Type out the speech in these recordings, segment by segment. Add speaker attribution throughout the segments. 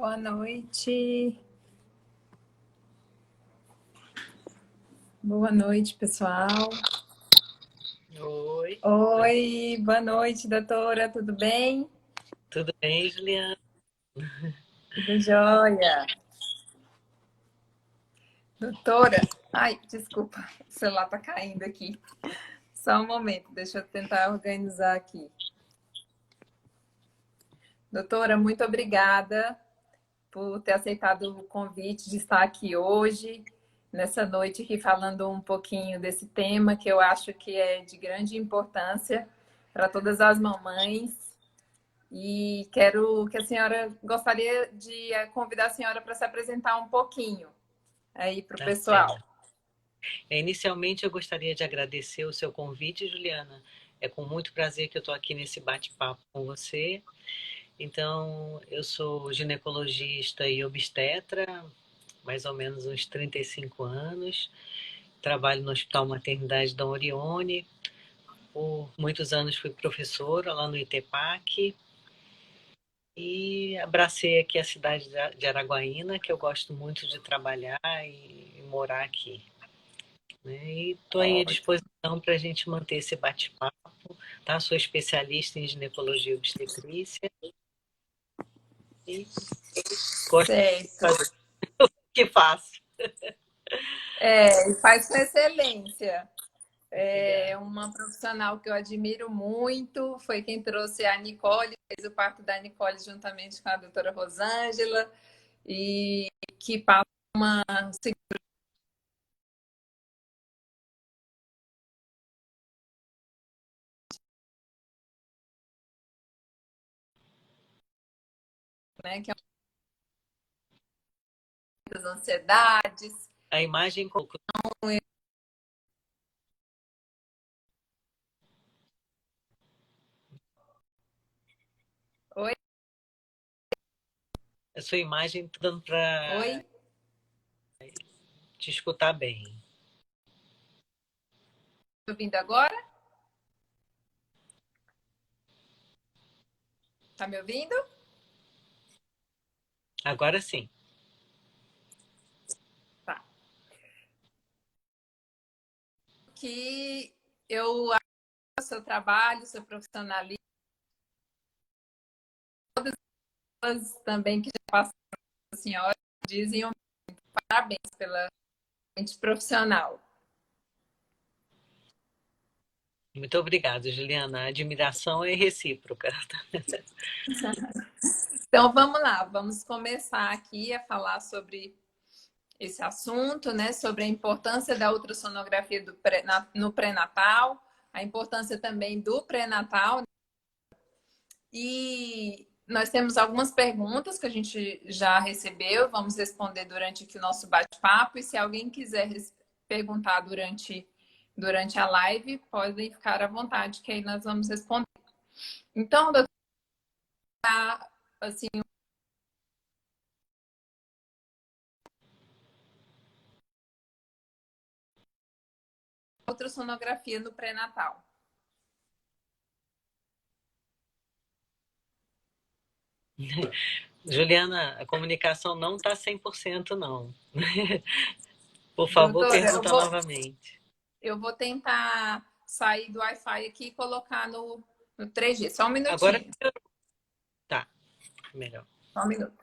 Speaker 1: Boa noite. Boa noite, pessoal.
Speaker 2: Oi.
Speaker 1: Oi, boa noite, doutora. Tudo bem?
Speaker 2: Tudo bem, Juliana?
Speaker 1: Tudo jóia. Doutora, ai, desculpa, o celular tá caindo aqui. Só um momento, deixa eu tentar organizar aqui. Doutora, muito obrigada por ter aceitado o convite de estar aqui hoje, nessa noite aqui falando um pouquinho desse tema que eu acho que é de grande importância para todas as mamães. E quero que a senhora, gostaria de convidar a senhora para se apresentar um pouquinho aí para o
Speaker 2: Tá
Speaker 1: pessoal.
Speaker 2: certo. Inicialmente, eu gostaria de agradecer o seu convite, Juliana. É com muito prazer que eu estou aqui nesse bate-papo com você. Então, eu sou ginecologista e obstetra, mais ou menos uns 35 anos. Trabalho no Hospital Maternidade Dom Orione. Por muitos anos fui professora lá no ITEPAC. E abracei aqui a cidade de Araguaína, que eu gosto muito de trabalhar e morar aqui, né? E estou aí à disposição para a gente manter esse bate-papo, tá? Sou especialista em ginecologia e obstetrícia e gosto de
Speaker 1: Certo.
Speaker 2: fazer o que faço.
Speaker 1: E faz com excelência. É
Speaker 2: Obrigada.
Speaker 1: uma profissional que eu admiro muito, foi quem trouxe a Nicole, fez o parto da Nicole juntamente com a doutora Rosângela, e que passa uma né, que é muitas ansiedades.
Speaker 2: A imagem.
Speaker 1: Oi?
Speaker 2: A sua imagem está dando para
Speaker 1: Oi?
Speaker 2: te escutar bem.
Speaker 1: Tá ouvindo agora? Tá me ouvindo?
Speaker 2: Agora sim.
Speaker 1: Tá. Que eu acho o seu trabalho, seu profissionalismo, todas também que já passaram a senhora, dizem um parabéns pela mente profissional.
Speaker 2: Muito obrigada, Juliana. A admiração é recíproca.
Speaker 1: Então vamos lá, vamos começar aqui a falar sobre esse assunto, né? Sobre a importância da ultrassonografia no pré-natal, a importância também do pré-natal. E nós temos algumas perguntas que a gente já recebeu, vamos responder durante aqui o nosso bate-papo. E se alguém quiser perguntar durante a live, podem ficar à vontade, que aí nós vamos responder. Então, doutora, assim, ultrassonografia no pré-natal.
Speaker 2: Juliana, a comunicação não está 100%, não. Por favor,
Speaker 1: Doutora,
Speaker 2: pergunta novamente.
Speaker 1: eu vou tentar sair do Wi-Fi aqui e colocar no 3G. Só um
Speaker 2: Agora
Speaker 1: minutinho.
Speaker 2: tá, melhor.
Speaker 1: Só um minuto.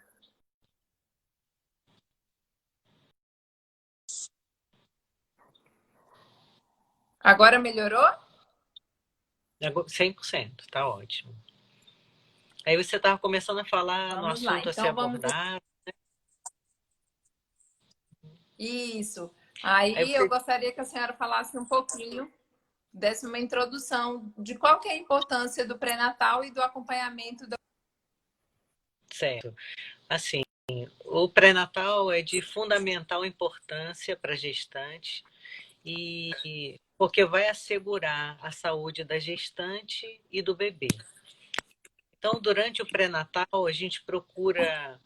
Speaker 1: Agora melhorou?
Speaker 2: 100%, tá ótimo. Aí você estava começando a falar no
Speaker 1: Vamos lá.
Speaker 2: assunto a ser
Speaker 1: Então vamos.
Speaker 2: abordado.
Speaker 1: Isso.
Speaker 2: Aí
Speaker 1: Aí eu
Speaker 2: você,
Speaker 1: gostaria que a senhora falasse um pouquinho, desse uma introdução de qual que é a importância do pré-natal e do acompanhamento da...
Speaker 2: certo. Assim, o pré-natal é de fundamental importância para a gestante e porque vai assegurar a saúde da gestante e do bebê. Então, durante o pré-natal, a gente procura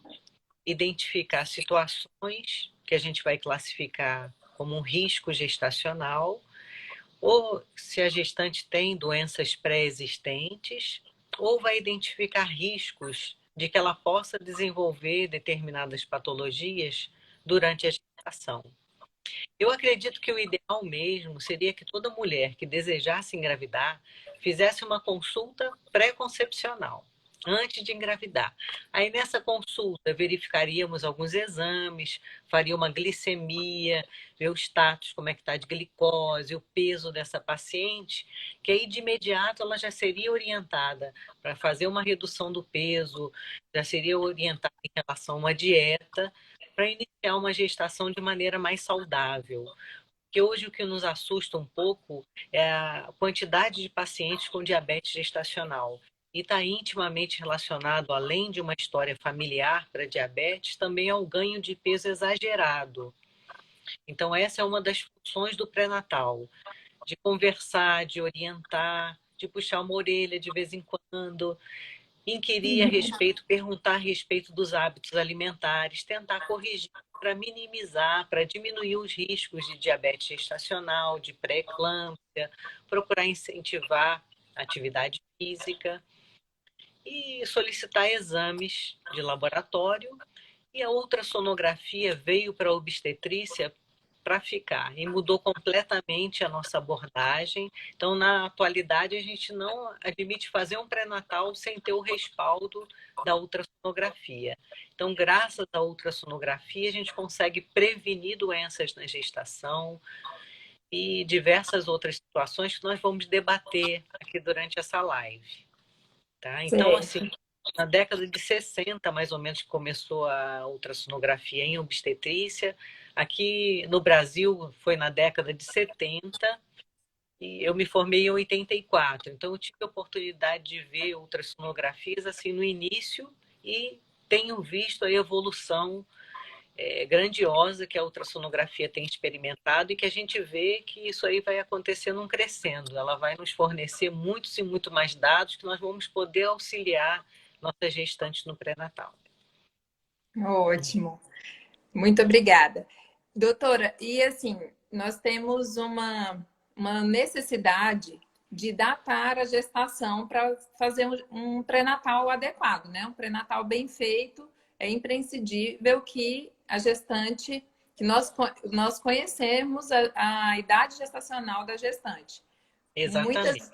Speaker 2: identificar situações que a gente vai classificar como um risco gestacional, ou se a gestante tem doenças pré-existentes, ou vai identificar riscos de que ela possa desenvolver determinadas patologias durante a gestação. Eu acredito que o ideal mesmo seria que toda mulher que desejasse engravidar fizesse uma consulta pré-concepcional antes de engravidar. Aí nessa consulta verificaríamos alguns exames, faria uma glicemia, ver o status, como é que está de glicose, o peso dessa paciente, que aí de imediato ela já seria orientada para fazer uma redução do peso, já seria orientada em relação a uma dieta, para iniciar uma gestação de maneira mais saudável. Porque hoje o que nos assusta um pouco é a quantidade de pacientes com diabetes gestacional. E está intimamente relacionado, além de uma história familiar para diabetes, também ao ganho de peso exagerado. Então, essa é uma das funções do pré-natal, de conversar, de orientar, de puxar uma orelha de vez em quando, inquirir a respeito, perguntar a respeito dos hábitos alimentares, tentar corrigir para minimizar, para diminuir os riscos de diabetes gestacional, de pré-eclâmpsia, procurar incentivar a atividade física e solicitar exames de laboratório. E a ultrassonografia veio para a obstetrícia para ficar e mudou completamente a nossa abordagem. Então, na atualidade, a gente não admite fazer um pré-natal sem ter o respaldo da ultrassonografia. Então, graças à ultrassonografia, a gente consegue prevenir doenças na gestação e diversas outras situações que nós vamos debater aqui durante essa live. Tá? Então, assim,
Speaker 1: Certo.
Speaker 2: na década de 60, mais ou menos, que começou a ultrassonografia em obstetrícia. Aqui no Brasil foi na década de 70 e eu me formei em 84. Então eu tive a oportunidade de ver ultrassonografias assim no início e tenho visto a evolução grandiosa que a ultrassonografia tem experimentado e que a gente vê que isso aí vai acontecendo crescendo. Ela vai nos fornecer muitos e muito mais dados que nós vamos poder auxiliar nossas gestantes no pré-natal.
Speaker 1: Ótimo. Muito obrigada. Doutora, e assim, nós temos uma necessidade de datar a gestação para fazer um pré-natal adequado, né? Um pré-natal bem feito, é imprescindível que a gestante, que nós conhecemos a idade gestacional da gestante.
Speaker 2: Exatamente.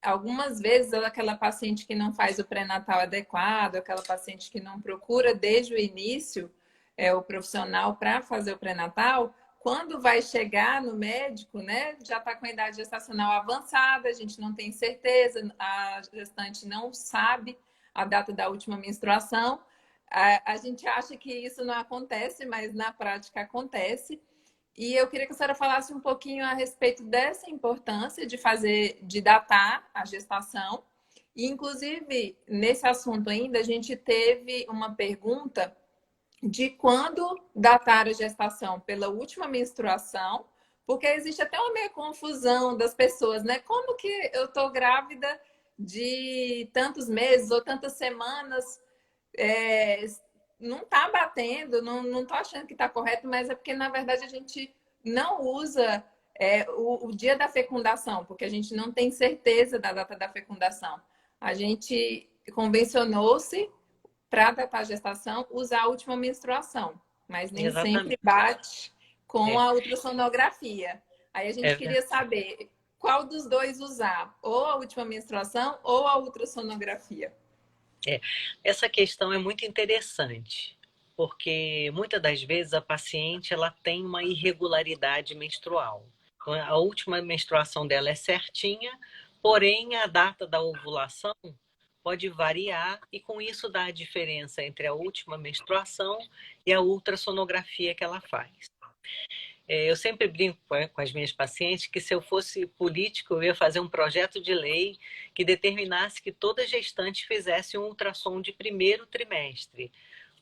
Speaker 1: Algumas vezes, aquela paciente que não faz o pré-natal adequado, aquela paciente que não procura desde o início o profissional para fazer o pré-natal, quando vai chegar no médico, né, já está com a idade gestacional avançada, a gente não tem certeza, a gestante não sabe a data da última menstruação. A gente acha que isso não acontece, mas na prática acontece. E eu queria que a senhora falasse um pouquinho a respeito dessa importância de datar a gestação. E, inclusive, nesse assunto ainda, a gente teve uma pergunta de quando datar a gestação pela última menstruação, porque existe até uma meio confusão das pessoas, né? Como que eu estou grávida de tantos meses ou tantas semanas? É, não está batendo, não estou achando que está correto, mas é porque, na verdade, a gente não usa o dia da fecundação, porque a gente não tem certeza da data da fecundação. A gente convencionou-se, para datar a gestação, usar a última menstruação, mas nem sempre
Speaker 2: Exatamente.
Speaker 1: bate com
Speaker 2: É,
Speaker 1: a ultrassonografia. Aí a gente
Speaker 2: é,
Speaker 1: queria saber qual dos dois usar, ou a última menstruação ou a ultrassonografia.
Speaker 2: essa questão é muito interessante, porque muitas das vezes a paciente ela tem uma irregularidade menstrual. Então, a última menstruação dela é certinha, porém a data da ovulação pode variar e com isso dá a diferença entre a última menstruação e a ultrassonografia que ela faz. Eu sempre brinco com as minhas pacientes que se eu fosse político, eu ia fazer um projeto de lei que determinasse que toda gestante fizesse um ultrassom de primeiro trimestre,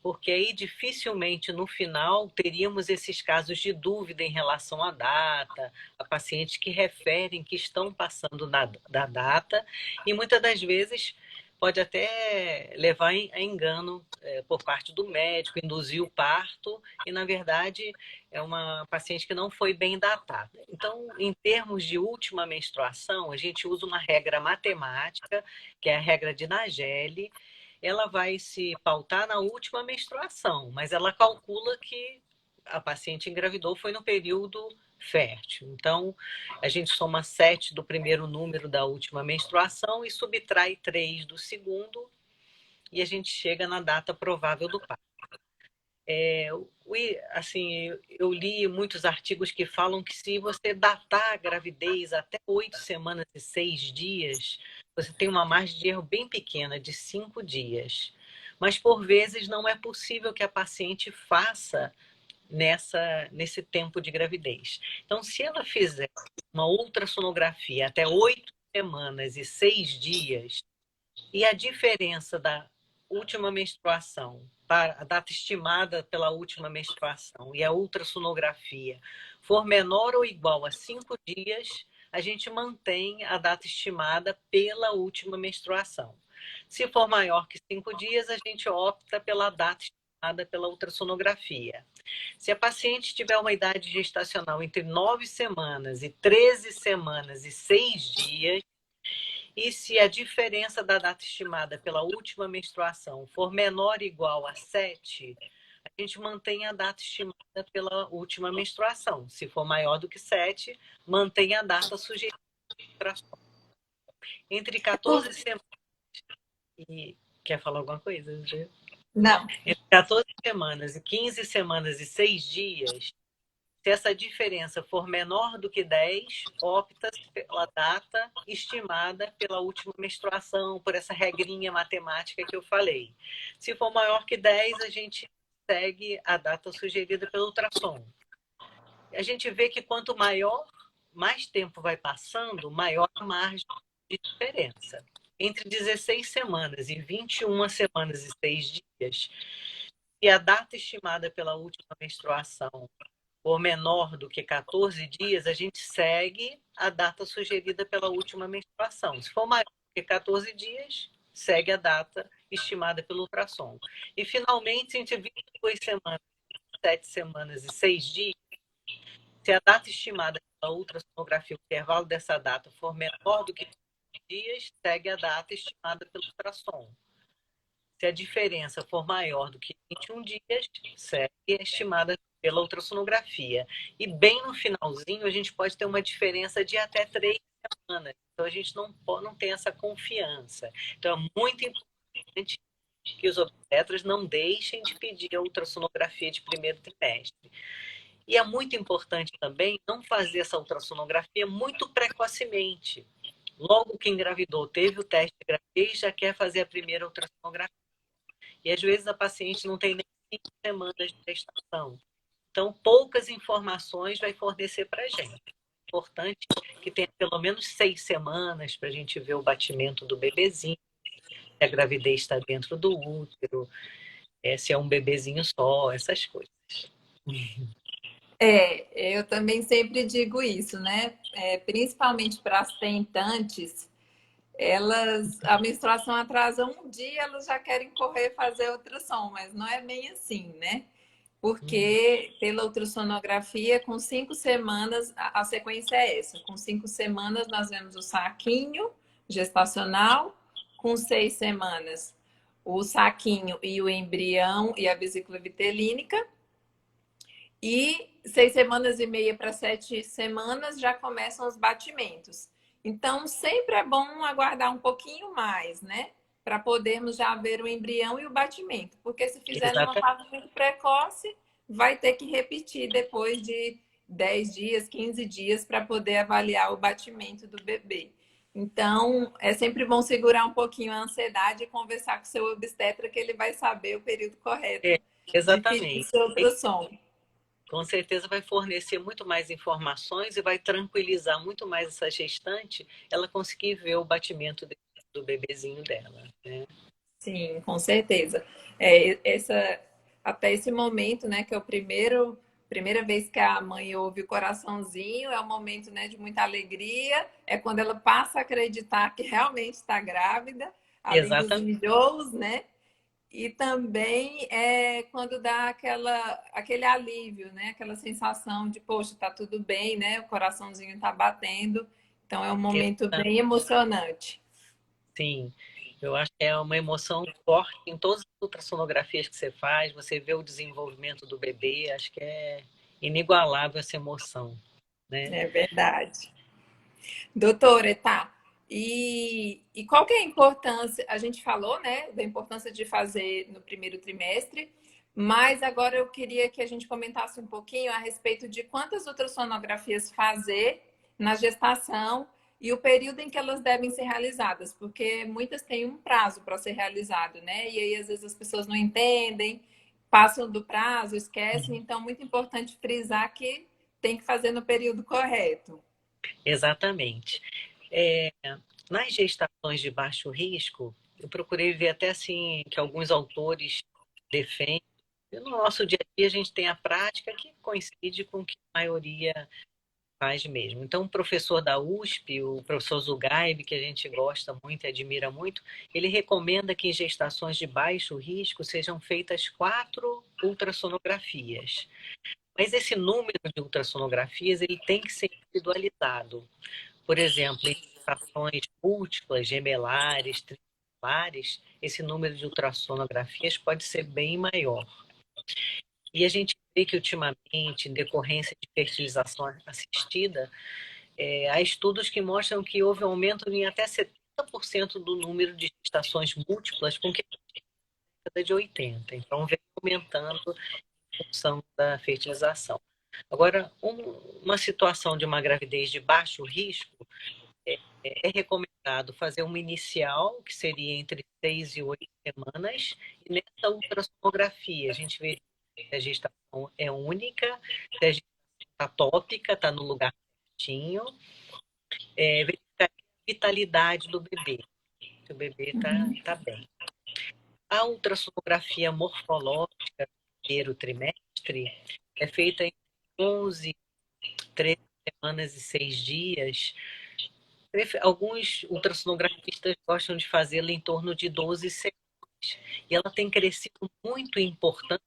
Speaker 2: porque aí dificilmente no final teríamos esses casos de dúvida em relação à data, a pacientes que referem que estão passando da data, e muitas das vezes pode até levar a engano por parte do médico, induzir o parto, e na verdade é uma paciente que não foi bem datada. Então, em termos de última menstruação, a gente usa uma regra matemática, que é a regra de Nageli, ela vai se pautar na última menstruação, mas ela calcula que a paciente engravidou foi no período fértil. Então, a gente soma 7 do primeiro número da última menstruação e subtrai 3 do segundo, e a gente chega na data provável do parto. Assim, eu li muitos artigos que falam que se você datar a gravidez até 8 semanas e 6 dias, você tem uma margem de erro bem pequena, de 5 dias. Mas, por vezes, não é possível que a paciente faça nesse tempo de gravidez. Então, se ela fizer uma ultrassonografia até 8 semanas e 6 dias, e a diferença da última menstruação, para a data estimada pela última menstruação e a ultrassonografia for menor ou igual a 5 dias, a gente mantém a data estimada pela última menstruação. Se for maior que 5 dias, a gente opta pela data estimada pela ultrassonografia. Se a paciente tiver uma idade gestacional entre 9 semanas e 13 semanas e 6 dias, e se a diferença da data estimada pela última menstruação for menor ou igual a 7, a gente mantém a data estimada pela última menstruação. Se for maior do que 7, mantém a data sugerida. Entre 14 semanas e... Quer falar alguma coisa, Gê?
Speaker 1: Não.
Speaker 2: Entre 14 semanas e 15 semanas e 6 dias, se essa diferença for menor do que 10, opta-se pela data estimada pela última menstruação, por essa regrinha matemática que eu falei. Se for maior que 10, a gente segue a data sugerida pelo ultrassom. A gente vê que quanto mais tempo vai passando, maior a margem de diferença. Entre 16 semanas e 21 semanas e 6 dias, se a data estimada pela última menstruação for menor do que 14 dias, a gente segue a data sugerida pela última menstruação. Se for maior do que 14 dias, segue a data estimada pelo ultrassom. E, finalmente, entre 22 semanas, 7 semanas e 6 dias, se a data estimada pela ultrassonografia, o intervalo dessa data for menor do que 15 dias, segue a data estimada pelo ultrassom. Se a diferença for maior do que 21 dias, segue a estimada pela ultrassonografia. E bem no finalzinho, a gente pode ter uma diferença de até 3 semanas. Então, a gente não tem essa confiança. Então, é muito importante que os obstetras não deixem de pedir a ultrassonografia de primeiro trimestre. E é muito importante também não fazer essa ultrassonografia muito precocemente. Logo que engravidou, teve o teste de gravidez, já quer fazer a primeira ultrassonografia. E às vezes a paciente não tem nem 5 semanas de gestação. Então, poucas informações vai fornecer para a gente. É importante que tenha pelo menos 6 semanas para a gente ver o batimento do bebezinho, se a gravidez está dentro do útero, se é um bebezinho só, essas coisas.
Speaker 1: Eu também sempre digo isso, né? Principalmente para as tentantes, a menstruação atrasa um dia, elas já querem correr fazer ultrassom, mas não é bem assim, né? Porque pela ultrassonografia, com 5 semanas, a sequência é essa. Com 5 semanas, nós vemos o saquinho gestacional. Com 6 semanas, o saquinho e o embrião e a vesícula vitelínica. E 6 semanas e meia para 7 semanas já começam os batimentos. Então, sempre é bom aguardar um pouquinho mais, né? Para podermos já ver o embrião e o batimento. Porque se fizer numa fase muito precoce, vai ter que repetir depois de 10 dias, 15 dias, para poder avaliar o batimento do bebê. Então, é sempre bom segurar um pouquinho a ansiedade e conversar com o seu obstetra, que ele vai saber o período correto de pedir
Speaker 2: Exatamente.
Speaker 1: seu ultrassom.
Speaker 2: Com certeza vai fornecer muito mais informações e vai tranquilizar muito mais essa gestante, ela conseguir ver o batimento do bebezinho dela, né?
Speaker 1: Sim, com certeza. Até esse momento, né, que é primeira vez que a mãe ouve o coraçãozinho, é um momento, né, de muita alegria, é quando ela passa a acreditar que realmente está grávida, além dos
Speaker 2: Exatamente.
Speaker 1: enjoos, né? E também é quando dá aquele alívio, né? Aquela sensação de, poxa, tá tudo bem, né? O coraçãozinho tá batendo. Então é um momento bem emocionante.
Speaker 2: Sim. Eu acho que é uma emoção forte em todas as ultrassonografias que você faz, você vê o desenvolvimento do bebê, acho que é inigualável essa emoção, né?
Speaker 1: É verdade. Doutora, tá. E qual que é a importância? A gente falou, né, da importância de fazer no primeiro trimestre, mas agora eu queria que a gente comentasse um pouquinho a respeito de quantas ultrassonografias fazer na gestação e o período em que elas devem ser realizadas, porque muitas têm um prazo para ser realizado, né? E aí às vezes as pessoas não entendem, passam do prazo, esquecem, então muito importante frisar que tem que fazer no período correto.
Speaker 2: Exatamente. É, nas gestações de baixo risco, eu procurei ver até assim que alguns autores defendem. E no nosso dia a dia a gente tem a prática que coincide com o que a maioria faz mesmo. Então, o professor da USP, o professor Zugaib, que a gente gosta muito e admira muito, ele recomenda que em gestações de baixo risco sejam feitas 4 ultrassonografias. Mas esse número de ultrassonografias ele tem que ser individualizado. Por exemplo, em gestações múltiplas, gemelares, tripulares, esse número de ultrassonografias pode ser bem maior. E a gente vê que, ultimamente, em decorrência de fertilização assistida, há estudos que mostram que houve um aumento em até 70% do número de gestações múltiplas com que a década de 80. Então, vem aumentando em função da fertilização. Agora, uma situação de uma gravidez de baixo risco, é recomendado fazer uma inicial, que seria entre 6 e 8 semanas, e nessa ultrassonografia a gente vê se a gestação é única, se a gestação está tópica, está no lugar certinho, verificar a vitalidade do bebê, se o bebê está bem. A ultrassonografia morfológica do primeiro trimestre é feita em 11, 13 semanas e 6 dias. Alguns ultrassonografistas gostam de fazê-la em torno de 12 semanas. E ela tem crescido muito em importância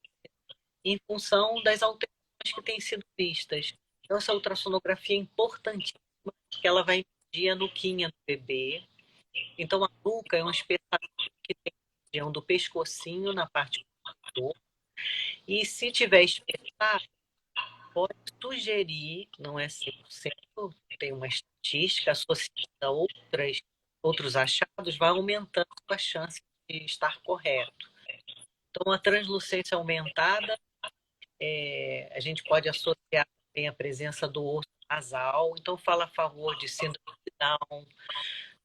Speaker 2: em função das alterações que têm sido vistas. Então, essa ultrassonografia é importantíssima, porque ela vai medir a nuquinha do bebê. Então, a nuca é um espaçamento que tem a região do pescocinho na parte do corpo. E se tiver espessado, pode sugerir, não é 100%, tem uma estatística associada a outros achados, vai aumentando a chance de estar correto. Então, a translucência aumentada, a gente pode associar também a presença do osso nasal, então fala a favor de síndrome de Down.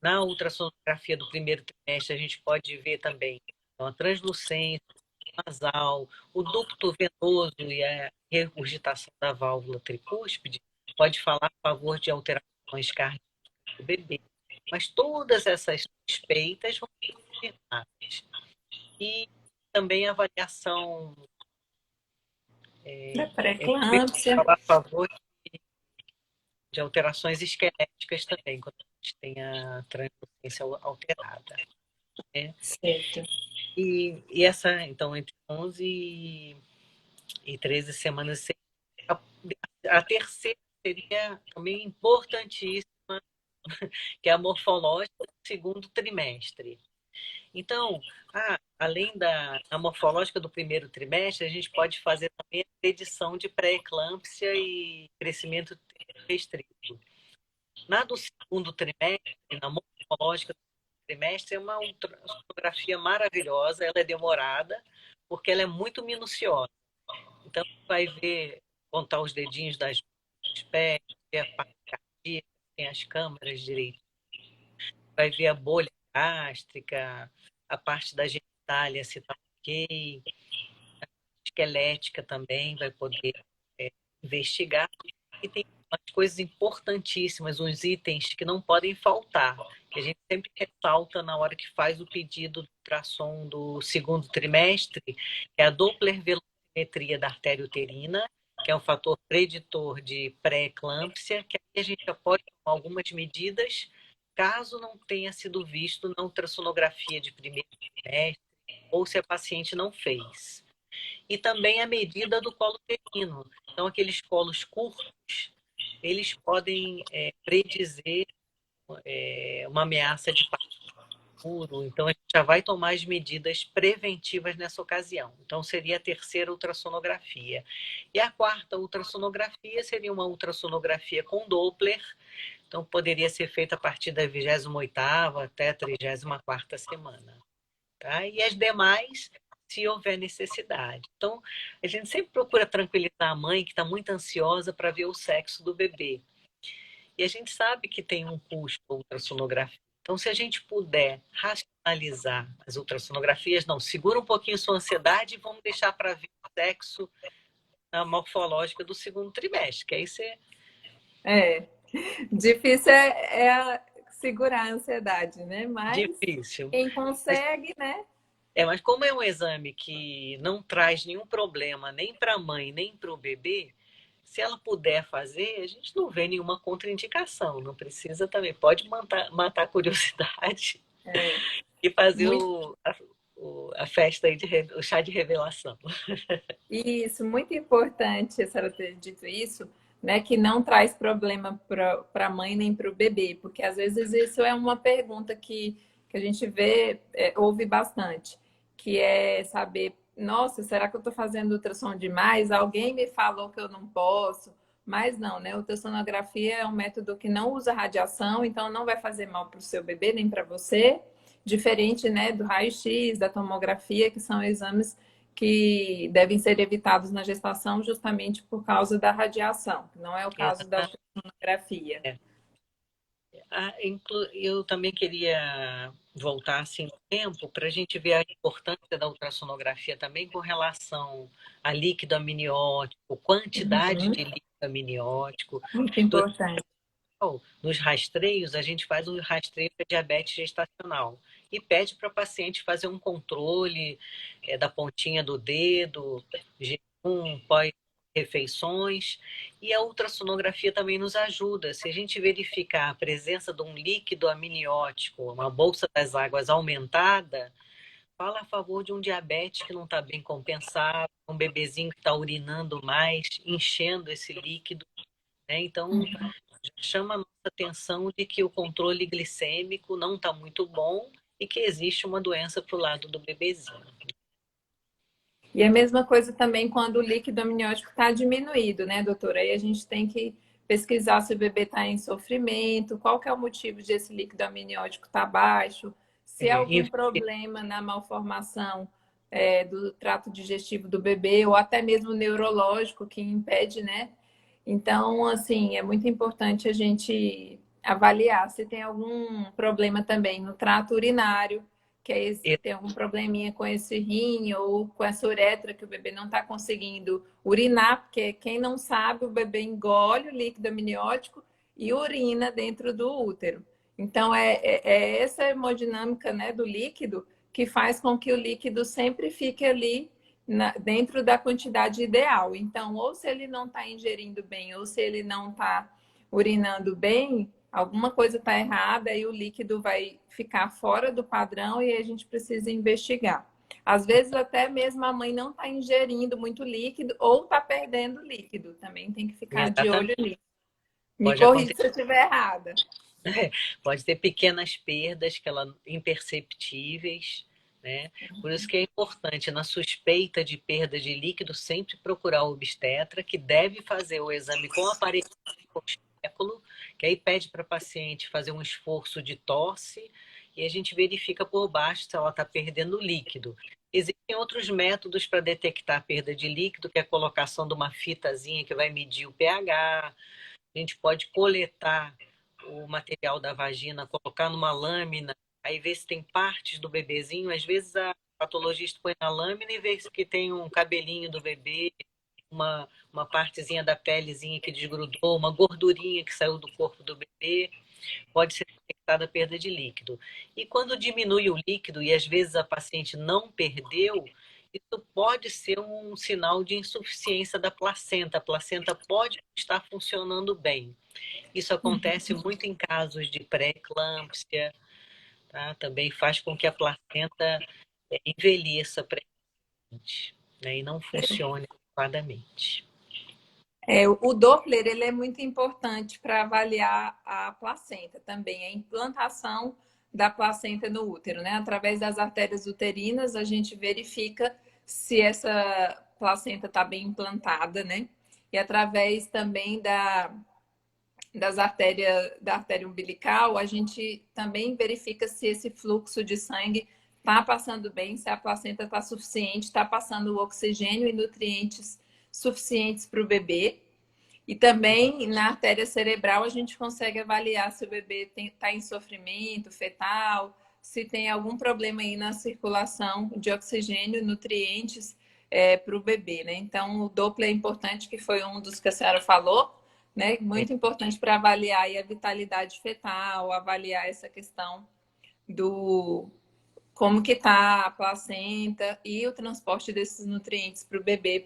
Speaker 2: Na ultrassonografia do primeiro trimestre, a gente pode ver também então, a translucência nasal, o ducto venoso e a regurgitação da válvula tricúspide, pode falar a favor de alterações cardíacas do bebê. Mas todas essas suspeitas vão ser confirmadas. E também a avaliação
Speaker 1: Da
Speaker 2: pode
Speaker 1: pré-eclâmpsia.
Speaker 2: falar a favor de alterações esqueléticas também, quando a gente tem a translucência alterada. Né?
Speaker 1: Certo.
Speaker 2: E essa, então, entre 11 e 13 semanas, a terceira seria também importantíssima, que é a morfológica do segundo trimestre. Então, além da morfológica do primeiro trimestre, a gente pode fazer também a predição de pré-eclâmpsia e crescimento restrito. Na do segundo trimestre, na morfológica do trimestre, é uma ultrassonografia maravilhosa, ela é demorada, porque ela é muito minuciosa. Então, vai ver, contar os dedinhos das pés, ver a parte cardíaca, tem as câmaras direito, vai ver a bolha gástrica, a parte da genitália, se está ok, a esquelética também vai poder investigar. E tem umas coisas importantíssimas, uns itens que não podem faltar, que a gente sempre ressalta na hora que faz o pedido do ultrassom do segundo trimestre, que é a Doppler velocimetria da artéria uterina, que é um fator preditor de pré-eclâmpsia, que aí a gente já pode tomar algumas medidas caso não tenha sido visto na ultrassonografia de primeiro trimestre ou se a paciente não fez. E também a medida do colo uterino. Então, aqueles colos curtos, eles podem predizer uma ameaça de parto. seguro, então a gente já vai tomar as medidas preventivas nessa ocasião. Então seria a terceira ultrassonografia. E a quarta ultrassonografia seria uma ultrassonografia com Doppler, então poderia ser feita a partir da 28ª até a 34ª semana. Tá? E as demais, se houver necessidade. Então, a gente sempre procura tranquilizar a mãe que está muito ansiosa para ver o sexo do bebê. E a gente sabe que tem um custo a ultrassonografia. Então, se a gente puder racionalizar as ultrassonografias, não, segura um pouquinho sua ansiedade e vamos deixar para ver o sexo na morfológica do segundo trimestre, que aí você...
Speaker 1: É, difícil é segurar a ansiedade, né? Mas
Speaker 2: Difícil.
Speaker 1: quem consegue, né?
Speaker 2: Mas como é um exame que não traz nenhum problema nem para a mãe, nem para o bebê, se ela puder fazer, a gente não vê nenhuma contraindicação. Não precisa também. Pode matar a curiosidade
Speaker 1: É,
Speaker 2: e fazer
Speaker 1: muito,
Speaker 2: a festa aí o chá de revelação.
Speaker 1: isso, muito importante a senhora ter dito isso, né? Que não traz problema para a mãe nem para o bebê, porque às vezes isso é uma pergunta que a gente vê, ouve bastante, que é saber, nossa, será que eu estou fazendo ultrassom demais? Alguém me falou que eu não posso, mas não, né? Ultrassonografia é um método que não usa radiação, então não vai fazer mal para o seu bebê nem para você, diferente, né, do raio-x, da tomografia, que são exames que devem ser evitados na gestação justamente por causa da radiação, que não é o caso da ultrassonografia.
Speaker 2: Eu também queria voltar assim no tempo para a gente ver a importância da ultrassonografia também com relação a líquido amniótico, quantidade
Speaker 1: Uhum,
Speaker 2: de líquido amniótico.
Speaker 1: muito importante.
Speaker 2: Nos rastreios, a gente faz o rastreio para diabetes gestacional e pede para a paciente fazer um controle da pontinha do dedo, jejum, pós-refeições. E a ultrassonografia também nos ajuda. Se a gente verificar a presença de um líquido amniótico, uma bolsa das águas aumentada, fala a favor de um diabetes que não está bem compensado, um bebezinho que está urinando mais, enchendo esse líquido, né? Então, chama a nossa atenção de que o controle glicêmico não está muito bom e que existe uma doença para o lado do bebezinho.
Speaker 1: E a mesma coisa também quando o líquido amniótico está diminuído, né, doutora? Aí a gente tem que pesquisar se o bebê está em sofrimento, qual que é o motivo de esse líquido amniótico estar baixo, se há algum problema na malformação do trato digestivo do bebê, ou até mesmo neurológico que impede, né? Então, assim, é muito importante a gente avaliar se tem algum problema também no trato urinário, que é tem algum probleminha com esse rim ou com essa uretra que o bebê não está conseguindo urinar, porque quem não sabe, o bebê engole o líquido amniótico e urina dentro do útero. Então, é essa hemodinâmica, né, do líquido que faz com que o líquido sempre fique ali dentro da quantidade ideal. Então, ou se ele não está ingerindo bem, ou se ele não está urinando bem, alguma coisa está errada e o líquido vai ficar fora do padrão e a gente precisa investigar. Às vezes, até mesmo a mãe não está ingerindo muito líquido ou está perdendo líquido. Também tem que ficar de olho
Speaker 2: Exatamente.
Speaker 1: nisso. Me
Speaker 2: Pode
Speaker 1: corrija
Speaker 2: acontecer,
Speaker 1: se eu estiver errada.
Speaker 2: pode ter pequenas perdas que ela imperceptíveis, né? Por isso que é importante, na suspeita de perda de líquido, sempre procurar o obstetra, que deve fazer o exame com aparelho especulo, que aí pede para a paciente fazer um esforço de tosse e a gente verifica por baixo se ela está perdendo líquido. Existem outros métodos para detectar a perda de líquido, que é a colocação de uma fitazinha que vai medir o pH. A gente pode coletar o material da vagina, colocar numa lâmina, aí ver se tem partes do bebezinho. Às vezes a patologista põe na lâmina e vê que tem um cabelinho do bebê, uma partezinha da pelezinha que desgrudou, uma gordurinha que saiu do corpo do bebê, pode ser detectada a perda de líquido. E quando diminui o líquido e às vezes a paciente não perdeu, isso pode ser um sinal de insuficiência da placenta. A placenta pode estar funcionando bem. Isso acontece muito em casos de pré-eclâmpsia, tá? Também faz com que a placenta envelheça precocemente, né? E não funcione adequadamente.
Speaker 1: O Doppler ele é muito importante para avaliar a placenta também, a implantação da placenta no útero, né? Através das artérias uterinas, a gente verifica se essa placenta está bem implantada, né? E através também da artéria umbilical, a gente também verifica se esse fluxo de sangue está passando bem, se a placenta está suficiente, está passando o oxigênio e nutrientes suficientes para o bebê. E também na artéria cerebral a gente consegue avaliar se o bebê está em sofrimento fetal, se tem algum problema aí na circulação de oxigênio e nutrientes para o bebê, né? Então o Doppler é importante, que foi um dos que a senhora falou, né? Muito importante para avaliar aí a vitalidade fetal, avaliar essa questão do como que está a placenta e o transporte desses nutrientes para o bebê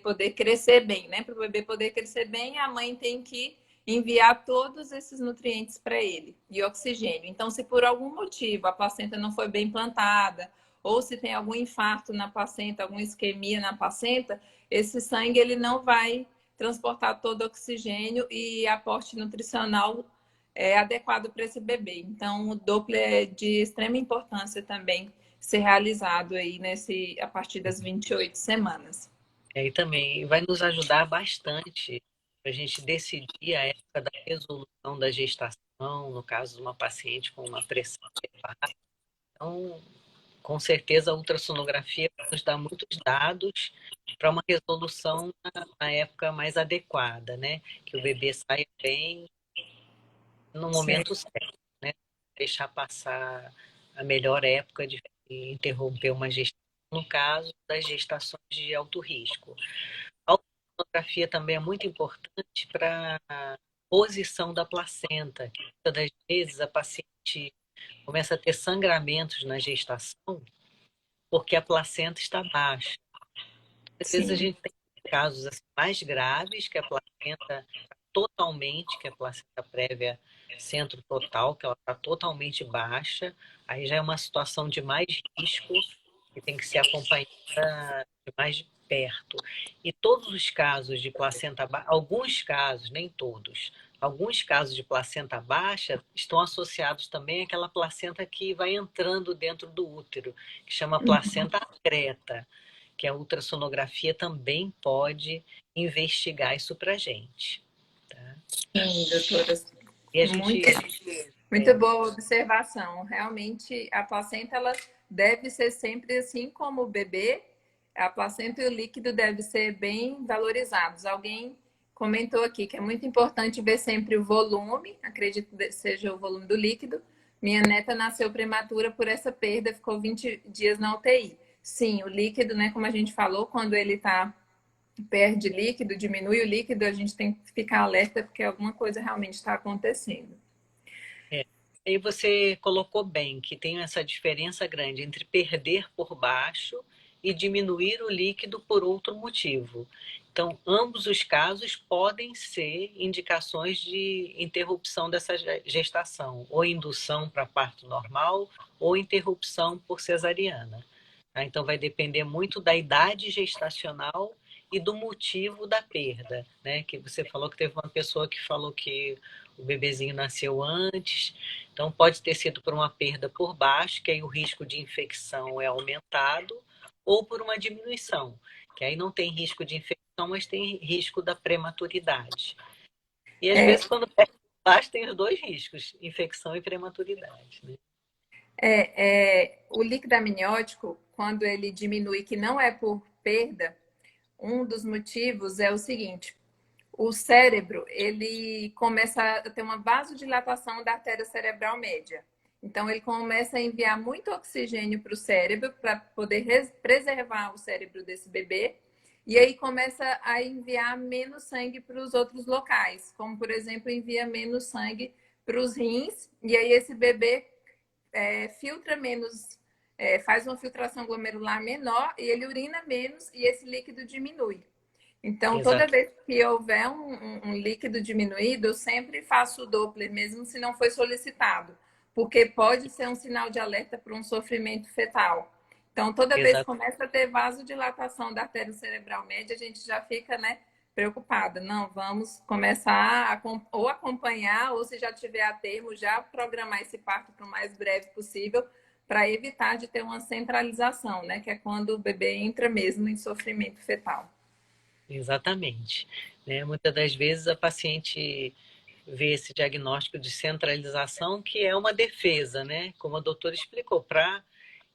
Speaker 1: poder crescer bem, né? Para o bebê poder crescer bem, a mãe tem que enviar todos esses nutrientes para ele e oxigênio. Então, se por algum motivo a placenta não foi bem plantada, ou se tem algum infarto na placenta, alguma isquemia na placenta, esse sangue ele não vai transportar todo o oxigênio e aporte nutricional adequado para esse bebê. Então, o Doppler é de extrema importância também ser realizado aí a partir das 28 semanas.
Speaker 2: E também vai nos ajudar bastante para a gente decidir a época da resolução da gestação, no caso de uma paciente com uma pressão elevada. Então, com certeza, a ultrassonografia nos dá muitos dados para uma resolução na época mais adequada, né? Que o bebê saia bem no
Speaker 1: Sim.
Speaker 2: momento certo, né? Deixar passar a melhor época de interromper uma gestação, no caso das gestações de alto risco. A ultrassonografia também é muito importante para a posição da placenta. Muitas das vezes a paciente começa a ter sangramentos na gestação porque a placenta está baixa. Às vezes a
Speaker 1: Sim.
Speaker 2: gente tem casos assim, mais graves, que a placenta totalmente, que a placenta prévia centro total, que ela está totalmente baixa, aí já é uma situação de mais risco que tem que ser acompanhada de mais de perto. E todos os casos de placenta baixa, alguns casos, nem todos, alguns casos de placenta baixa estão associados também àquela placenta que vai entrando dentro do útero, que chama placenta acreta, que a ultrassonografia também pode investigar isso para a gente. Tá?
Speaker 1: Sim, doutora.
Speaker 2: E a
Speaker 1: Muito,
Speaker 2: gente.
Speaker 1: muito boa observação. Realmente, a placenta ela deve ser sempre assim como o bebê, a placenta e o líquido devem ser bem valorizados. Alguém comentou aqui que é muito importante ver sempre o volume, acredito que seja o volume do líquido. Minha neta nasceu prematura por essa perda, ficou 20 dias na UTI. Sim, o líquido, né, como a gente falou, quando ele perde líquido, diminui o líquido, a gente tem que ficar alerta porque alguma coisa realmente está acontecendo.
Speaker 2: É, e você colocou bem que tem essa diferença grande entre perder por baixo e diminuir o líquido por outro motivo. Então, ambos os casos podem ser indicações de interrupção dessa gestação, ou indução para parto normal, ou interrupção por cesariana. Tá? Então, vai depender muito da idade gestacional e do motivo da perda, né? Que você falou que teve uma pessoa que falou que o bebezinho nasceu antes, então pode ter sido por uma perda por baixo, que aí o risco de infecção é aumentado, ou por uma diminuição, que aí não tem risco de infecção, mas tem risco da prematuridade. E às
Speaker 1: É,
Speaker 2: vezes quando perde por baixo tem os dois riscos, infecção e prematuridade, né?
Speaker 1: o líquido amniótico, quando ele diminui, que não é por perda, um dos motivos é o seguinte: o cérebro ele começa a ter uma vasodilatação da artéria cerebral média. Então, ele começa a enviar muito oxigênio para o cérebro para poder preservar o cérebro desse bebê. E aí começa a enviar menos sangue para os outros locais, como, por exemplo, envia menos sangue para os rins. E aí esse bebê filtra menos, faz uma filtração glomerular menor e ele urina menos e esse líquido diminui. Então, toda
Speaker 2: Exato.
Speaker 1: vez que houver um líquido diminuído, eu sempre faço o Doppler, mesmo se não foi solicitado, porque pode ser um sinal de alerta para um sofrimento fetal. Então, toda vez que
Speaker 2: Exato.
Speaker 1: começa a ter vasodilatação da artéria cerebral média, a gente já fica, né, preocupada. Não, vamos começar ou acompanhar, ou se já tiver a termo, já programar esse parto para o mais breve possível, para evitar de ter uma centralização, né? Que é quando o bebê entra mesmo em sofrimento fetal.
Speaker 2: Exatamente. Né? Muitas das vezes a paciente vê esse diagnóstico de centralização, que é uma defesa, né? Como a doutora explicou, para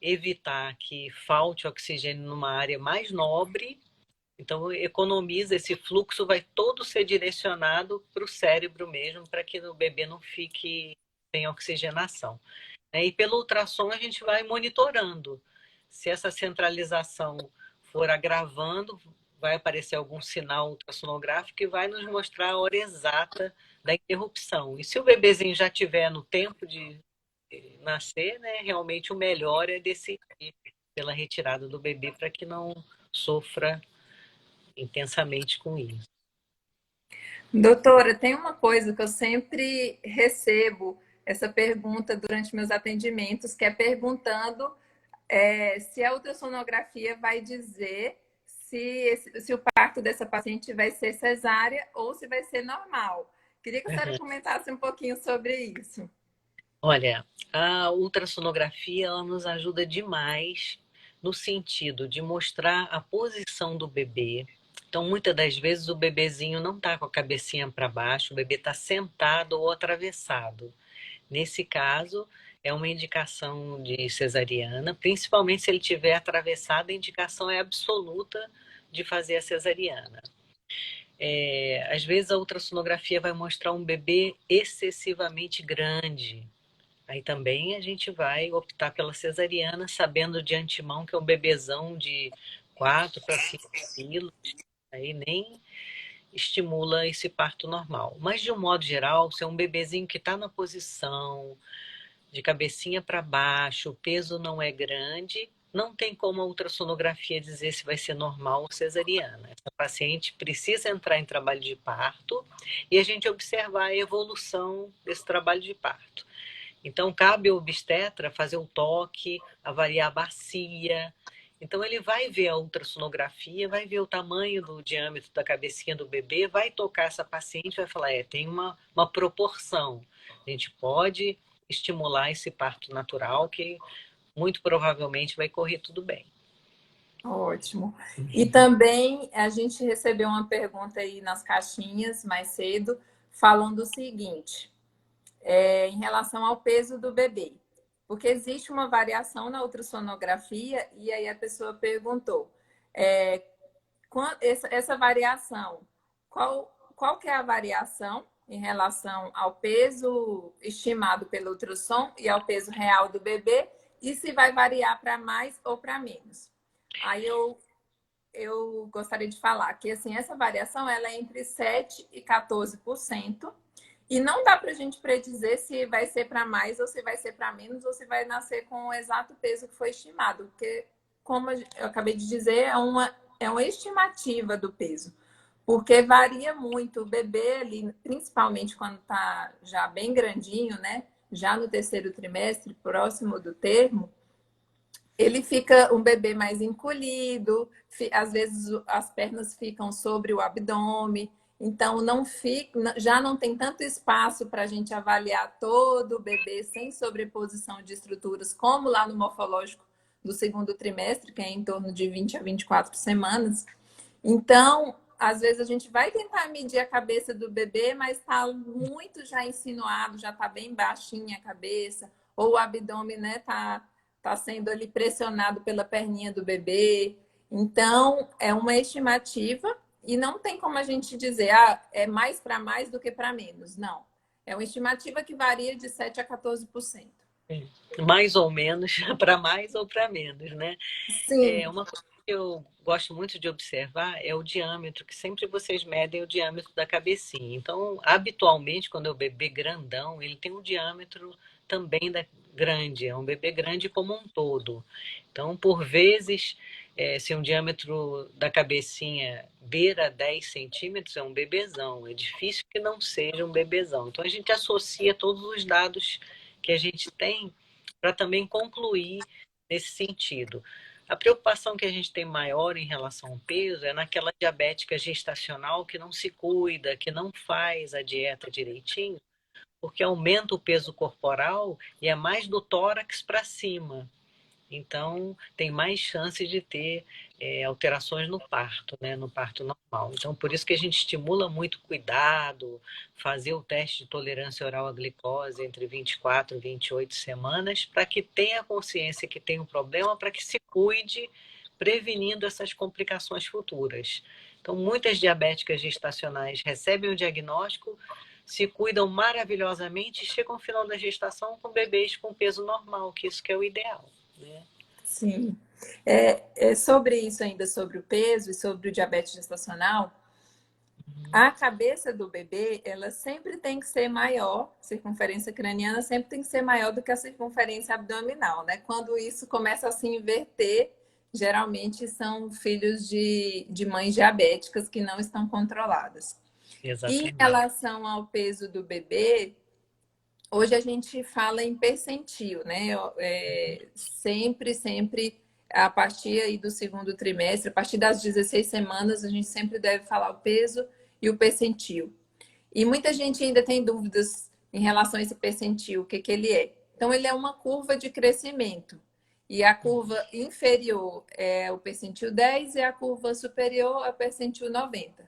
Speaker 2: evitar que falte oxigênio numa área mais nobre, então economiza, esse fluxo vai todo ser direcionado para o cérebro mesmo, para que o bebê não fique sem oxigenação. E pelo ultrassom a gente vai monitorando. Se essa centralização for agravando, vai aparecer algum sinal ultrassonográfico que vai nos mostrar a hora exata da interrupção. E se o bebezinho já tiver no tempo de nascer, né, realmente o melhor é decidir pela retirada do bebê para que não sofra intensamente com isso.
Speaker 1: Doutora, tem uma coisa que eu sempre recebo essa pergunta durante meus atendimentos, que é perguntando se a ultrassonografia vai dizer se o parto dessa paciente vai ser cesárea ou se vai ser normal. Queria que a senhora comentasse um pouquinho sobre isso.
Speaker 2: Olha, a ultrassonografia ela nos ajuda demais no sentido de mostrar a posição do bebê. Então, muitas das vezes o bebezinho não está com a cabecinha para baixo, o bebê está sentado ou atravessado. Nesse caso, é uma indicação de cesariana, principalmente se ele tiver atravessado, a indicação é absoluta de fazer a cesariana. Às vezes a ultrassonografia vai mostrar um bebê excessivamente grande. Aí também a gente vai optar pela cesariana, sabendo de antemão que é um bebezão de 4 para 5 quilos, aí nem estimula esse parto normal. Mas de um modo geral, se é um bebezinho que está na posição de cabecinha para baixo, o peso não é grande, não tem como a ultrassonografia dizer se vai ser normal ou cesariana. Essa paciente precisa entrar em trabalho de parto e a gente observar a evolução desse trabalho de parto. Então, cabe ao obstetra fazer o toque, avaliar a bacia. Então, ele vai ver a ultrassonografia, vai ver o tamanho do diâmetro da cabecinha do bebê, vai tocar essa paciente, vai falar, tem uma proporção. A gente pode estimular esse parto natural, que muito provavelmente vai correr tudo bem.
Speaker 1: Ótimo. E também a gente recebeu uma pergunta aí nas caixinhas mais cedo, falando o seguinte, em relação ao peso do bebê. Porque existe uma variação na ultrassonografia, e aí a pessoa perguntou, essa variação, qual que é a variação em relação ao peso estimado pelo ultrassom e ao peso real do bebê, e se vai variar para mais ou para menos? Aí eu gostaria de falar que assim, essa variação ela é entre 7% e 14%, e não dá para a gente predizer se vai ser para mais ou se vai ser para menos, ou se vai nascer com o exato peso que foi estimado, porque, como eu acabei de dizer, é uma estimativa do peso, porque varia muito. O bebê, ali, principalmente quando está já bem grandinho, né? Já no terceiro trimestre, próximo do termo, ele fica um bebê mais encolhido, às vezes as pernas ficam sobre o abdômen, então não fica, já não tem tanto espaço para a gente avaliar todo o bebê sem sobreposição de estruturas, como lá no morfológico do segundo trimestre, que é em torno de 20 a 24 semanas. Então, às vezes a gente vai tentar medir a cabeça do bebê, mas está muito já insinuado, já está bem baixinha a cabeça, ou o abdômen, né, tá sendo ali pressionado pela perninha do bebê. Então, é uma estimativa e não tem como a gente dizer, é mais para mais do que para menos. Não. É uma estimativa que varia de 7% a 14%.
Speaker 2: Mais ou menos, para mais ou para menos, né?
Speaker 1: Sim.
Speaker 2: Uma coisa que eu gosto muito de observar é o diâmetro, que sempre vocês medem o diâmetro da cabecinha. Então, habitualmente, quando é o bebê grandão, ele tem um diâmetro também grande, é um bebê grande como um todo. Então, por vezes, se um diâmetro da cabecinha beira 10 centímetros, é um bebezão. É difícil que não seja um bebezão. Então, a gente associa todos os dados que a gente tem para também concluir nesse sentido. A preocupação que a gente tem maior em relação ao peso é naquela diabética gestacional que não se cuida, que não faz a dieta direitinho, porque aumenta o peso corporal e é mais do tórax para cima. Então, tem mais chance de ter alterações no parto, né? No parto normal. Então, por isso que a gente estimula muito cuidado, fazer o teste de tolerância oral à glicose entre 24 e 28 semanas, para que tenha consciência que tem um problema, para que se cuide, prevenindo essas complicações futuras. Então, muitas diabéticas gestacionais recebem o diagnóstico, se cuidam maravilhosamente e chegam ao final da gestação com bebês com peso normal, que isso que é o ideal, né?
Speaker 1: Sim. Sobre isso ainda, sobre o peso e sobre o diabetes gestacional, a cabeça do bebê, ela sempre tem que ser maior, circunferência craniana sempre tem que ser maior do que a circunferência abdominal, né? Quando isso começa a se inverter, geralmente são filhos de mães diabéticas que não estão controladas. E em
Speaker 2: Exatamente.
Speaker 1: relação ao peso do bebê, hoje a gente fala em percentil, né? Sempre, a partir aí do segundo trimestre, a partir das 16 semanas, a gente sempre deve falar o peso e o percentil. E muita gente ainda tem dúvidas em relação a esse percentil, o que que ele é. Então, ele é uma curva de crescimento. E a curva inferior é o percentil 10 e a curva superior é o percentil 90.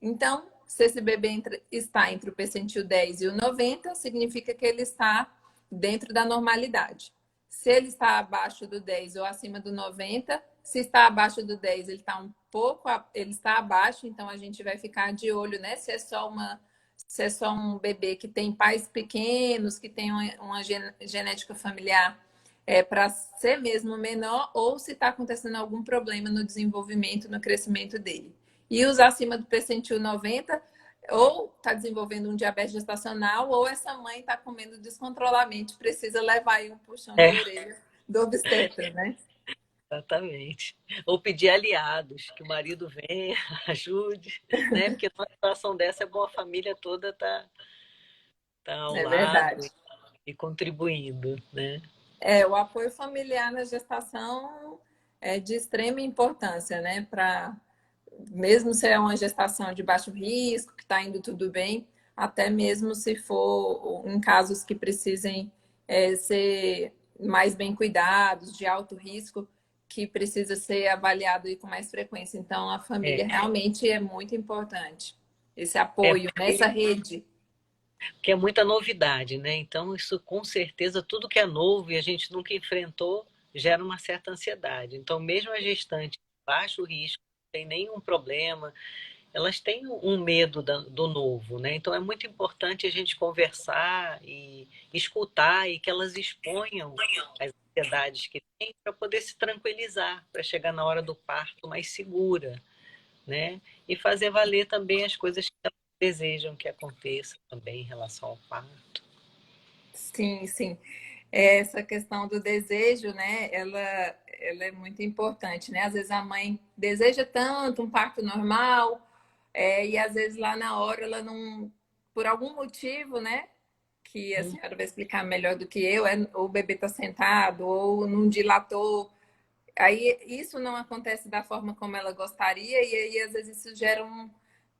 Speaker 1: Então, se esse bebê está entre o percentil 10 e o 90, significa que ele está dentro da normalidade. Se ele está abaixo do 10 ou acima do 90, se está abaixo do 10, ele está ele está abaixo, então a gente vai ficar de olho, né? Se é só um bebê que tem pais pequenos, que tem uma genética familiar para ser mesmo menor, ou se está acontecendo algum problema no desenvolvimento, no crescimento dele. E os acima do percentil 90, ou está desenvolvendo um diabetes gestacional, ou essa mãe está comendo descontroladamente, precisa levar aí um puxão de
Speaker 2: É,
Speaker 1: orelha do obstetra, né?
Speaker 2: exatamente. Ou pedir aliados, que o marido venha, ajude, né? Porque numa situação dessa é bom a família toda tá ao
Speaker 1: É
Speaker 2: lado
Speaker 1: verdade.
Speaker 2: e contribuindo, né?
Speaker 1: O apoio familiar na gestação é de extrema importância, né? Mesmo se é uma gestação de baixo risco, que está indo tudo bem, até mesmo se for em casos que precisem ser mais bem cuidados, de alto risco, que precisa ser avaliado aí com mais frequência. Então, a
Speaker 2: É,
Speaker 1: família realmente é muito importante. Esse
Speaker 2: é
Speaker 1: apoio, nessa rede.
Speaker 2: porque é muita novidade, né? Então, isso com certeza, tudo que é novo e a gente nunca enfrentou, gera uma certa ansiedade. Então, mesmo a gestante de baixo risco, não tem nenhum problema, elas têm um medo do novo, né? Então, é muito importante a gente conversar e escutar e que elas exponham as ansiedades que têm para poder se tranquilizar, para chegar na hora do parto mais segura, né? E fazer valer também as coisas que elas desejam que aconteça também em relação ao parto.
Speaker 1: Sim, sim. Essa questão do desejo, né? Ela é muito importante, né? Às vezes a mãe deseja tanto um parto normal, e às vezes lá na hora ela não, por algum motivo, né? Que a
Speaker 2: Hum,
Speaker 1: senhora vai explicar melhor do que eu, ou o bebê está sentado, ou não dilatou. Aí isso não acontece da forma como ela gostaria, e aí às vezes isso gera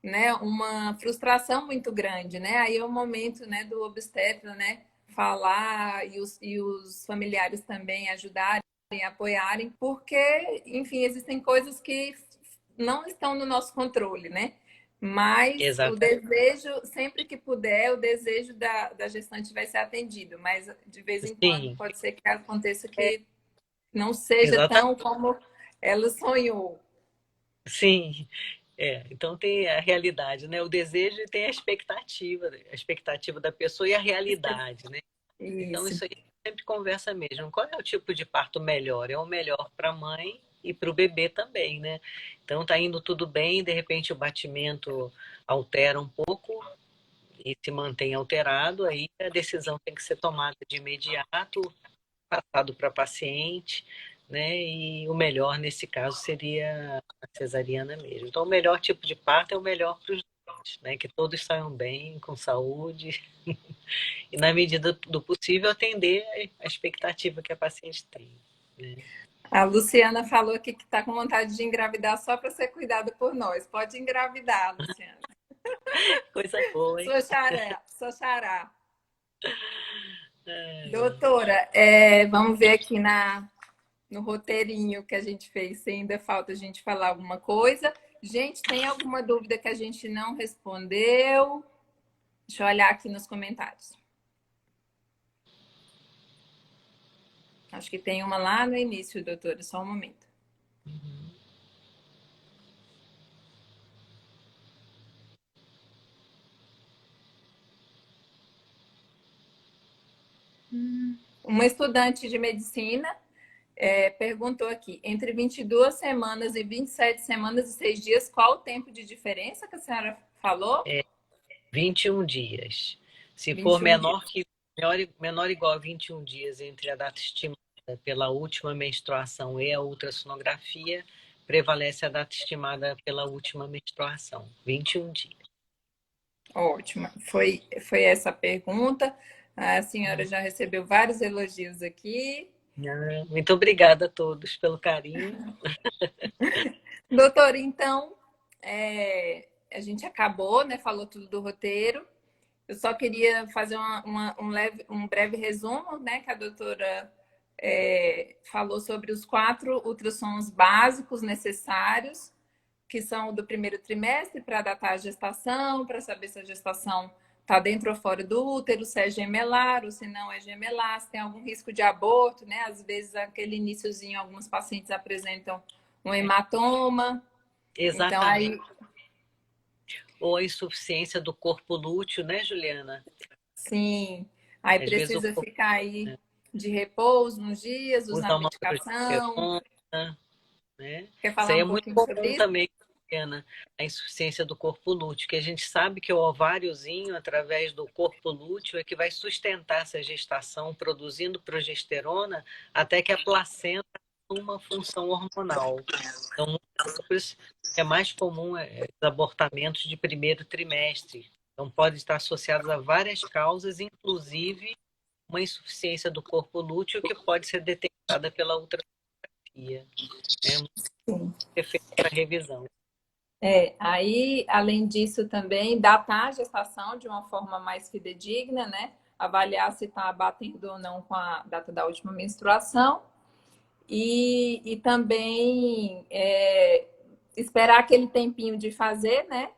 Speaker 1: né, uma frustração muito grande, né? Aí é o momento, né, do obstetra, né, falar e os familiares também ajudarem, apoiarem, porque, enfim, existem coisas que não estão no nosso controle, né? Mas o
Speaker 2: exatamente.
Speaker 1: desejo, sempre que puder, o desejo da gestante vai ser atendido, mas de vez em quando
Speaker 2: Sim,
Speaker 1: pode ser que aconteça
Speaker 2: é,
Speaker 1: que não seja
Speaker 2: exatamente.
Speaker 1: tão como ela sonhou.
Speaker 2: Sim, então tem a realidade, né? O desejo e tem a expectativa da pessoa e a realidade, né? Então
Speaker 1: Isso,
Speaker 2: isso aí sempre conversa mesmo. Qual é o tipo de parto melhor? É o melhor para a mãe e para o bebê também, né? Então tá indo tudo bem, de repente o batimento altera um pouco e se mantém alterado, aí a decisão tem que ser tomada de imediato, passado para a paciente, né? E o melhor nesse caso seria a cesariana mesmo. Então, o melhor tipo de parto é o melhor para os dois, né? Que todos saiam bem, com saúde, e na medida do possível atender a expectativa que a paciente tem, né?
Speaker 1: A Luciana falou aqui que está com vontade de engravidar só para ser cuidada por nós. Pode engravidar, Luciana.
Speaker 2: Coisa boa, hein?
Speaker 1: Sou xará.
Speaker 2: Ai, ai.
Speaker 1: Doutora, vamos ver aqui no roteirinho que a gente fez, se ainda falta a gente falar alguma coisa. Gente, tem alguma dúvida que a gente não respondeu? Deixa eu olhar aqui nos comentários. Acho que tem uma lá no início, doutora, só um momento. Uma estudante de medicina perguntou aqui, entre 22 semanas e 27 semanas e 6 dias, qual o tempo de diferença que a senhora falou?
Speaker 2: 21 dias. Se for
Speaker 1: 21 dias.
Speaker 2: menor ou igual a 21 dias entre a data estimada pela última menstruação e a ultrassonografia, prevalece a data estimada pela última menstruação, 21 dias.
Speaker 1: Ótimo. Foi essa a pergunta. A senhora já recebeu vários elogios aqui.
Speaker 2: Muito obrigada a todos pelo carinho.
Speaker 1: Doutora, então, a gente acabou, né? Falou tudo do roteiro. Eu só queria fazer um breve resumo, né? Que a doutora falou sobre os 4 ultrassons básicos necessários, que são o do primeiro trimestre para datar a gestação, para saber se a gestação está dentro ou fora do útero, se é gemelar ou se não é gemelar, se tem algum risco de aborto, né? Às vezes, aquele iniciozinho, alguns pacientes apresentam um hematoma. Então,
Speaker 2: Exatamente.
Speaker 1: aí,
Speaker 2: Ou a insuficiência do corpo lúteo, né, Juliana?
Speaker 1: sim, aí
Speaker 2: Às vezes o
Speaker 1: precisa
Speaker 2: corpo
Speaker 1: ficar aí de repouso uns dias, usar
Speaker 2: usa uma
Speaker 1: medicação.
Speaker 2: progesterona, né?
Speaker 1: Quer
Speaker 2: Isso
Speaker 1: falar
Speaker 2: aí
Speaker 1: um
Speaker 2: é muito
Speaker 1: pouquinho sobre
Speaker 2: comum
Speaker 1: isso?
Speaker 2: também, Juliana, a insuficiência do corpo lúteo, que a gente sabe que o ováriozinho, através do corpo lúteo, é que vai sustentar essa gestação, produzindo progesterona, até que a placenta tenha uma função hormonal. Então, é mais comum os abortamentos de primeiro trimestre. Então, pode estar associados a várias causas, inclusive uma insuficiência do corpo lúteo, que pode ser detectada pela ultrassonografia. É um
Speaker 1: Sim.
Speaker 2: efeito para revisão.
Speaker 1: Aí, além disso, também datar a gestação de uma forma mais fidedigna, né? Avaliar se está batendo ou não com a data da última menstruação. E também esperar aquele tempinho de fazer, né?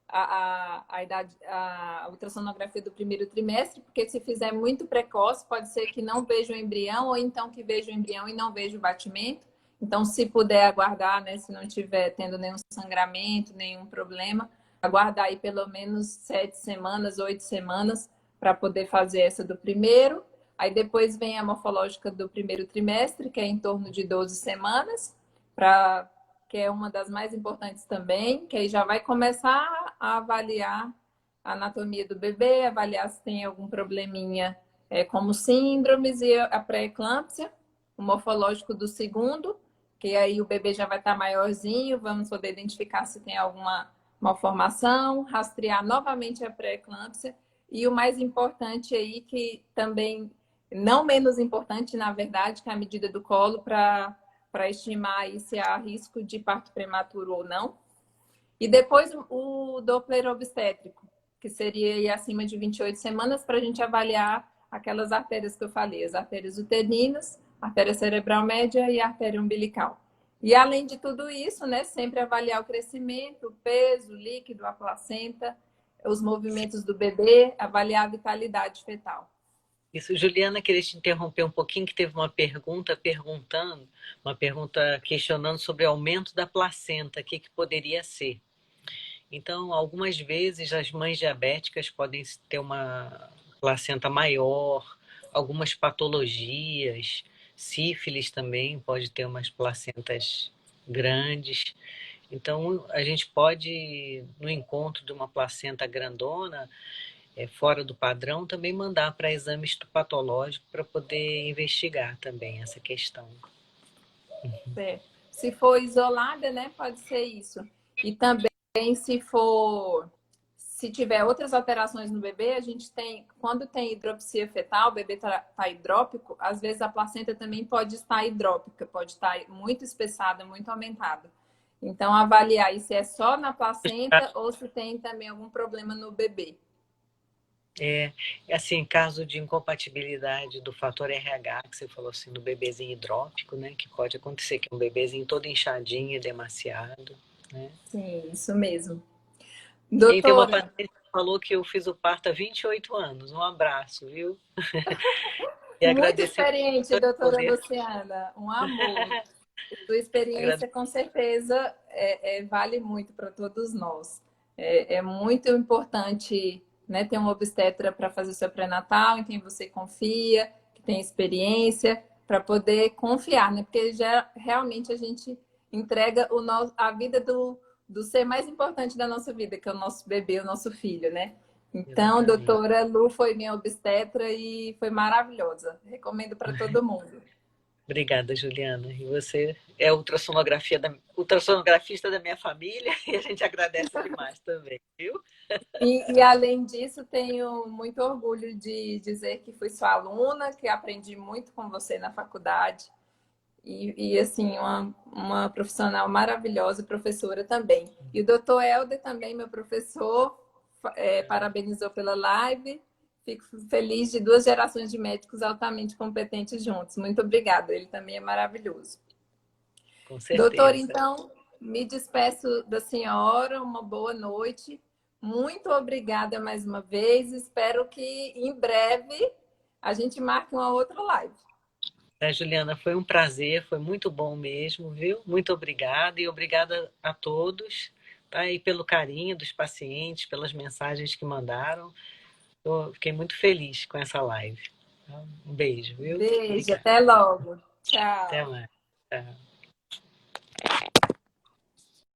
Speaker 1: A ultrassonografia do primeiro trimestre, porque se fizer muito precoce, pode ser que não veja o embrião, ou então que veja o embrião e não veja o batimento. Então, se puder aguardar, né? Se não estiver tendo nenhum sangramento, nenhum problema, aguardar aí pelo menos 7 semanas, 8 semanas, para poder fazer essa do primeiro. Aí depois vem a morfológica do primeiro trimestre, que é em torno de 12 semanas, que é uma das mais importantes também, que aí já vai começar a avaliar a anatomia do bebê, avaliar se tem algum probleminha como síndromes e a pré-eclâmpsia, o morfológico do segundo, que aí o bebê já vai estar maiorzinho, vamos poder identificar se tem alguma malformação, rastrear novamente a pré-eclâmpsia, e o mais importante aí, que também não menos importante, na verdade, que é a medida do colo para estimar aí se há risco de parto prematuro ou não. E depois o Doppler obstétrico, que seria aí acima de 28 semanas, para a gente avaliar aquelas artérias que eu falei, as artérias uterinas, artéria cerebral média e artéria umbilical. E além de tudo isso, né, sempre avaliar o crescimento, o peso, o líquido, a placenta, os movimentos do bebê, avaliar a vitalidade fetal.
Speaker 2: Isso, Juliana, queria te interromper um pouquinho, que teve uma pergunta questionando sobre o aumento da placenta, o que poderia ser. Então, algumas vezes as mães diabéticas podem ter uma placenta maior, algumas patologias, sífilis também pode ter umas placentas grandes. Então, a gente pode, no encontro de uma placenta grandona, fora do padrão, também mandar para exame histopatológico para poder investigar também essa questão.
Speaker 1: Se for isolada, né, pode ser isso. E também se se tiver outras alterações no bebê, a gente tem, quando tem hidropsia fetal, o bebê está hidrópico, às vezes a placenta também pode estar hidrópica, pode estar muito espessada, muito aumentada. Então, avaliar aí se é só na placenta ou se tem também algum problema no bebê.
Speaker 2: Assim, caso de incompatibilidade do fator RH, que você falou assim, do bebezinho hidrópico, né? Que pode acontecer, que é um bebezinho todo inchadinho, demasiado, né?
Speaker 1: Sim, isso mesmo.
Speaker 2: E tem uma
Speaker 1: Doutora,
Speaker 2: paciente que falou que eu fiz o parto há 28 anos. Um abraço, viu? E
Speaker 1: muito
Speaker 2: agradecer
Speaker 1: experiente,
Speaker 2: por
Speaker 1: doutora
Speaker 2: poder.
Speaker 1: Luciana, um amor. Sua experiência,
Speaker 2: Agradecer.
Speaker 1: com certeza, vale muito para todos nós. É muito importante, né, ter um obstetra para fazer o seu pré-natal, em quem você confia, que tem experiência, para poder confiar, né? Porque já realmente a gente entrega a vida do ser mais importante da nossa vida, que é o nosso bebê, o nosso filho, né? Então,
Speaker 2: Exatamente.
Speaker 1: doutora Lu foi minha obstetra e foi maravilhosa. Recomendo para todo mundo.
Speaker 2: Obrigada, Juliana. E você é ultrassonografista da minha família e a gente agradece demais também, viu?
Speaker 1: Além disso, tenho muito orgulho de dizer que fui sua aluna, que aprendi muito com você na faculdade. Assim, uma profissional maravilhosa, professora também. E o doutor Helder também, meu professor, parabenizou pela live. Fico feliz de duas gerações de médicos altamente competentes juntos. Muito obrigada, ele também é maravilhoso.
Speaker 2: Com
Speaker 1: Doutor,
Speaker 2: certeza.
Speaker 1: então, me despeço da senhora, uma boa noite. Muito obrigada mais uma vez. Espero que em breve a gente marque uma outra live.
Speaker 2: Juliana, foi um prazer, foi muito bom mesmo, viu? Muito obrigada e obrigada a todos, tá? E pelo carinho dos pacientes, pelas mensagens que mandaram. Eu fiquei muito feliz com essa live. Tá? Um beijo, viu?
Speaker 1: Beijo,
Speaker 2: Obrigada.
Speaker 1: até logo.
Speaker 2: Até
Speaker 1: Tchau.
Speaker 2: mais. Tchau.